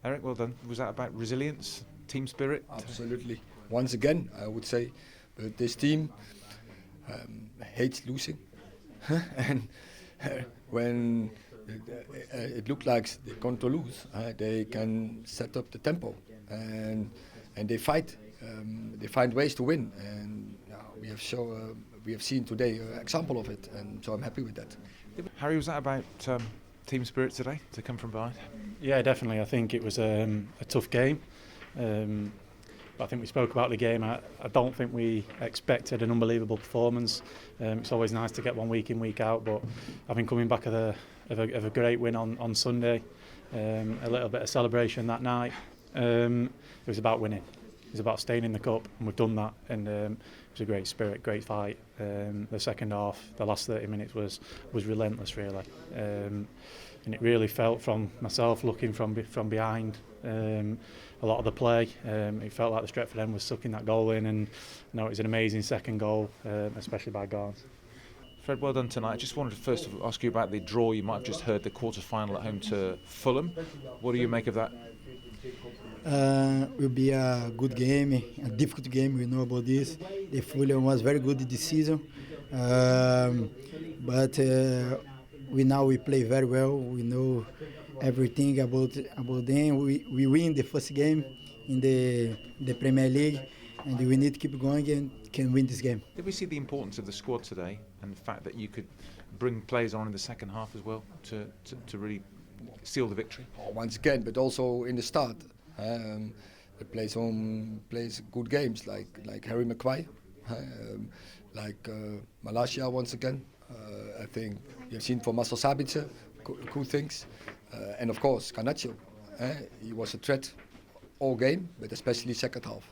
Erik, well done. Was that about resilience, team spirit? Absolutely. Once again, I would say, but this team hates losing, and when it looked like they're going to lose, they can set up the tempo, and they fight. They find ways to win, and we have seen today an example of it, and so I'm happy with that. Harry, was that about team spirit today, to come from behind? Yeah, definitely. I think it was a tough game. But I think we spoke about the game. I don't think we expected an unbelievable performance. It's always nice to get one week in, week out, but having coming back of a great win on Sunday, a little bit of celebration that night, it was about winning. It was about staying in the cup, and we've done that, and it was a great spirit, great fight. The second half, the last 30 minutes was relentless, really. And it really felt from myself looking from behind a lot of the play. It felt like the Stretford end was sucking that goal in, and it was an amazing second goal, especially by Garns. Fred, well done tonight. I just wanted to first ask you about the draw. You might have just heard the quarter-final at home to Fulham. What do you make of that? Will be a good game, a difficult game. We know about this. The Fulham was very good this season, but we play very well. We know everything about them. We win the first game in the Premier League, and we need to keep going and can win this game. Did we see the importance of the squad today, and the fact that you could bring players on in the second half as well to really seal the victory? Once again, but also in the start. They plays good games like Harry Maguire, like Malaysia once again. I think you've seen from Marcel Sabitzer cool things, and of course Garnacho. He was a threat all game, but especially second half.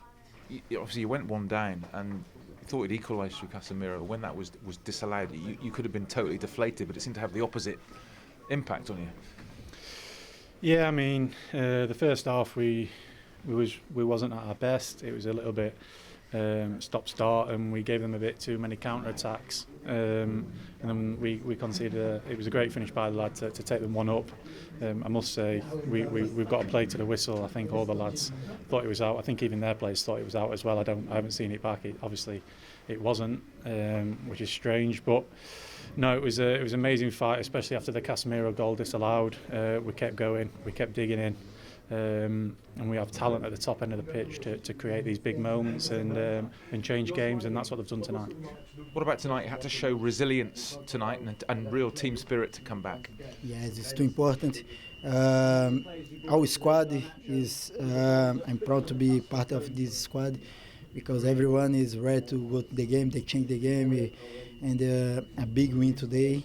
Obviously, you went one down and thought it equalised through Casemiro. When that was disallowed, you could have been totally deflated, but it seemed to have the opposite impact on you. Yeah, I mean, the first half we wasn't at our best. It was a little bit stop-start, and we gave them a bit too many counter-attacks. And then we conceded. It was a great finish by the lad to take them one up. I must say, we've got to play to the whistle. I think all the lads thought it was out. I think even their players thought it was out as well. I haven't seen it back. Obviously, it wasn't, which is strange, but. No, it was an amazing fight, especially after the Casemiro goal disallowed. We kept going, we kept digging in, and we have talent at the top end of the pitch to create these big moments and change games, and that's what they've done tonight. What about tonight? You had to show resilience tonight and real team spirit to come back. Yes, it's too important. Our squad is. I'm proud to be part of this squad because everyone is ready to go to the game. They change the game. And a big win today.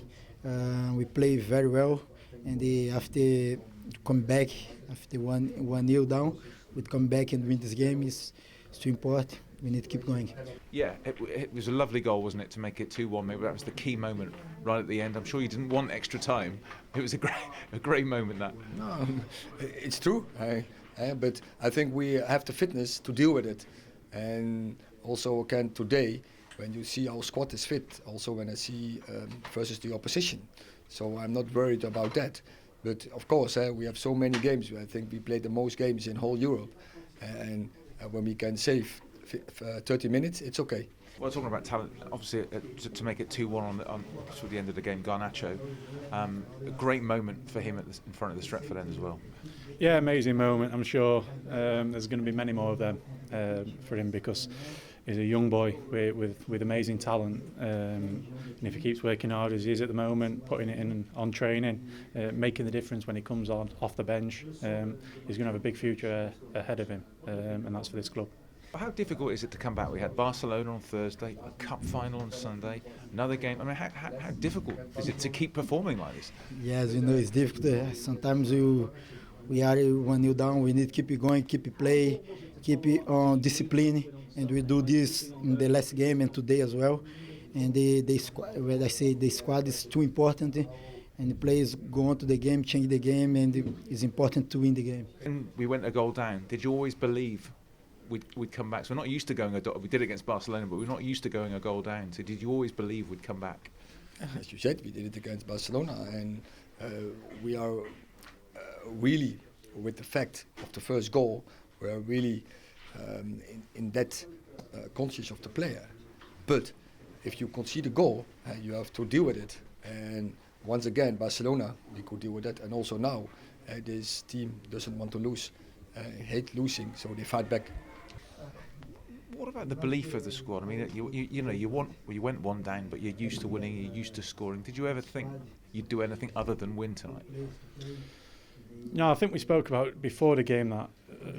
We play very well, and after come back after 1-0 down, we come back and win this game. It's too important. We need to keep going. Yeah, it was a lovely goal, wasn't it, to make it 2-1. Maybe that was the key moment right at the end. I'm sure you didn't want extra time. It was a great moment, that. No, it's true. But I think we have the fitness to deal with it, and also again today. When you see our squad is fit, also when I see versus the opposition. So I'm not worried about that. But of course, we have so many games. I think we played the most games in whole Europe. And when we can save 30 minutes, it's okay. Well, talking about talent, obviously to make it 2-1 on sort of the end of the game, Garnacho, a great moment for him in front of the Stretford end as well. Yeah, amazing moment. I'm sure there's going to be many more of them for him because he's a young boy with amazing talent, and if he keeps working hard as he is at the moment, putting it in on training, making the difference when he comes on off the bench, he's going to have a big future ahead of him, and that's for this club. How difficult is it to come back? We had Barcelona on Thursday, a cup final on Sunday, another game. I mean, how difficult is it to keep performing like this? Yes, it's difficult. Sometimes we are 1-0 down. We need to keep it going, keep it play, keep it on discipline, and we do this in the last game and today as well. And the squad, when I say the squad is too important, and the players go on to the game, change the game, and it's important to win the game. And we went a goal down. Did you always believe we'd come back? So we're not used to going we did it against Barcelona, but we're not used to going a goal down. So did you always believe we'd come back? As you said, we did it against Barcelona, and we are really with the fact of the first goal, we're really in that conscious of the player. But if you concede a goal, you have to deal with it. And once again, Barcelona, we could deal with that. And also now, this team doesn't want to lose, hate losing, so they fight back. What about the belief of the squad? I mean, you went one down, but you're used to winning, you're used to scoring. Did you ever think you'd do anything other than win tonight? No, I think we spoke about before the game that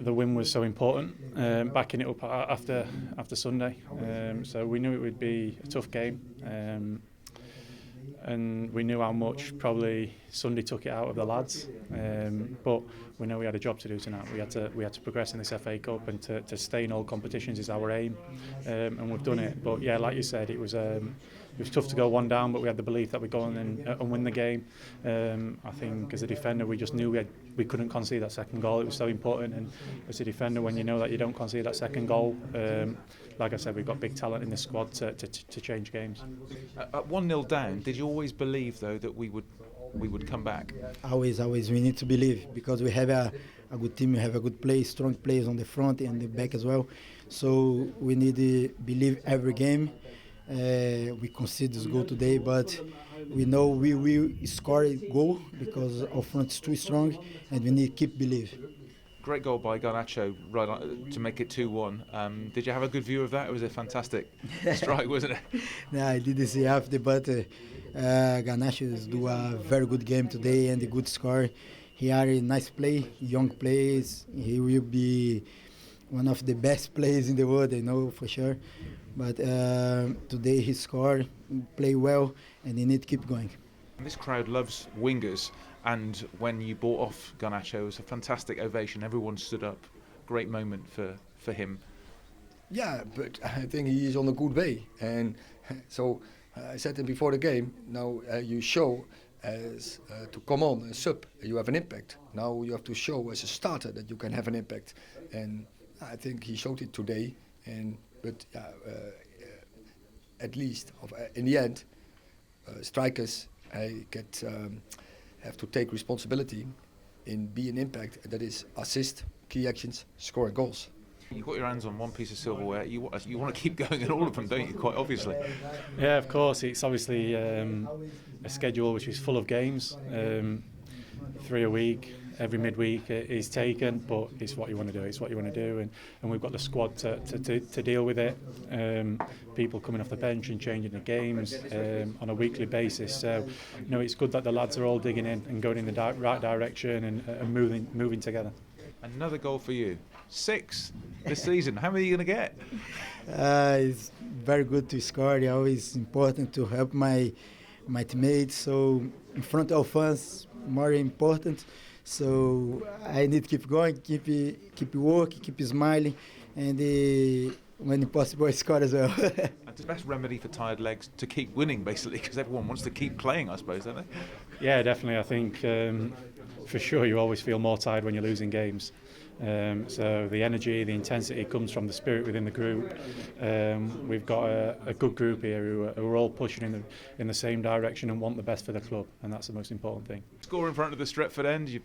the win was so important, backing it up after Sunday. So we knew it would be a tough game, and we knew how much probably Sunday took it out of the lads. But we know we had a job to do tonight. We had to progress in this FA Cup, and to stay in all competitions is our aim, and we've done it. But yeah, like you said, it was tough to go one down, but we had the belief that we'd go on and win the game. I think as a defender, we just knew we couldn't concede that second goal. It was so important, and as a defender, when you know that you don't concede that second goal, like I said, we've got big talent in this squad to change games. At 1-0 down, did you always believe though that we would come back? Always. We need to believe, because we have a good team, we have a good play, strong players on the front and the back as well. So we need to believe every game. We concede this goal today, but we know we will score a goal because our front is too strong, and we need to keep believe. Great goal by Garnacho right on, to make it 2-1. Did you have a good view of that? It was a fantastic strike, wasn't it? Yeah, I didn't see after, but Garnacho do a very good game today and a good score. He had a nice play, young players. He will be one of the best players in the world, I know for sure. But today he scored, play well, and he need to keep going. This crowd loves wingers, and when you bought off Garnacho, it was a fantastic ovation. Everyone stood up. Great moment for him. Yeah, but I think he is on a good way. And so I said him before the game, now you show as to come on as sub, you have an impact. Now you have to show as a starter that you can have an impact. And I think he showed it today. But at least in the end, strikers have to take responsibility in being impact. And that is assist, key actions, score goals. You've got your hands on one piece of silverware. You want to keep going in all of them, don't you? Quite obviously. Yeah, of course. It's obviously a schedule which is full of games. 3 a week. Every midweek is taken, but it's what you want to do. It's what you want to do, and we've got the squad to deal with it. People coming off the bench and changing the games on a weekly basis. So, it's good that the lads are all digging in and going in the right direction and moving together. Another goal for you. 6 this season. How many are you going to get? It's very good to score. It's always important to help my teammates. So in front of fans, more important. So I need to keep going, keep working, keep smiling, and when possible, I score as well. It's the best remedy for tired legs to keep winning, basically, because everyone wants to keep playing, I suppose, don't they? Yeah, definitely. I think for sure you always feel more tired when you're losing games. So the energy, the intensity comes from the spirit within the group. We've got a good group here who are all pushing in the same direction and want the best for the club, and that's the most important thing. Score in front of the Stretford end,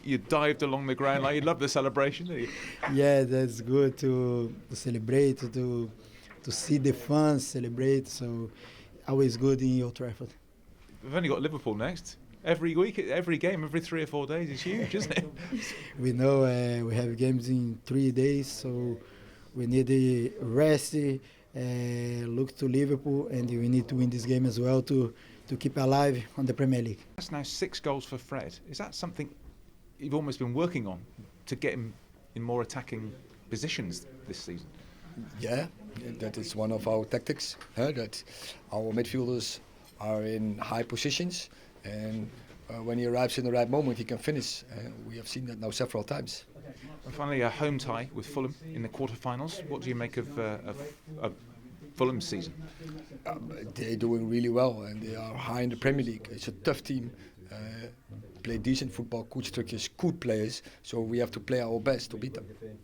you dived along the ground like you love the celebration, do you? Yeah, that's good to celebrate, to see the fans celebrate. So always good in Old Trafford. We've only got Liverpool next. Every week, every game, every 3 or 4 days is huge, isn't it? We know we have games in 3 days, so we need to rest, look to Liverpool, and we need to win this game as well to keep alive on the Premier League. That's now 6 goals for Fred. Is that something you've almost been working on to get him in more attacking positions this season? Yeah, that is one of our tactics, that our midfielders are in high positions. And when he arrives in the right moment, he can finish. We have seen that now several times. And finally, a home tie with Fulham in the quarterfinals. What do you make of Fulham's season? They're doing really well, and they are high in the Premier League. It's a tough team. Play decent football, good structures, good players. So we have to play our best to beat them.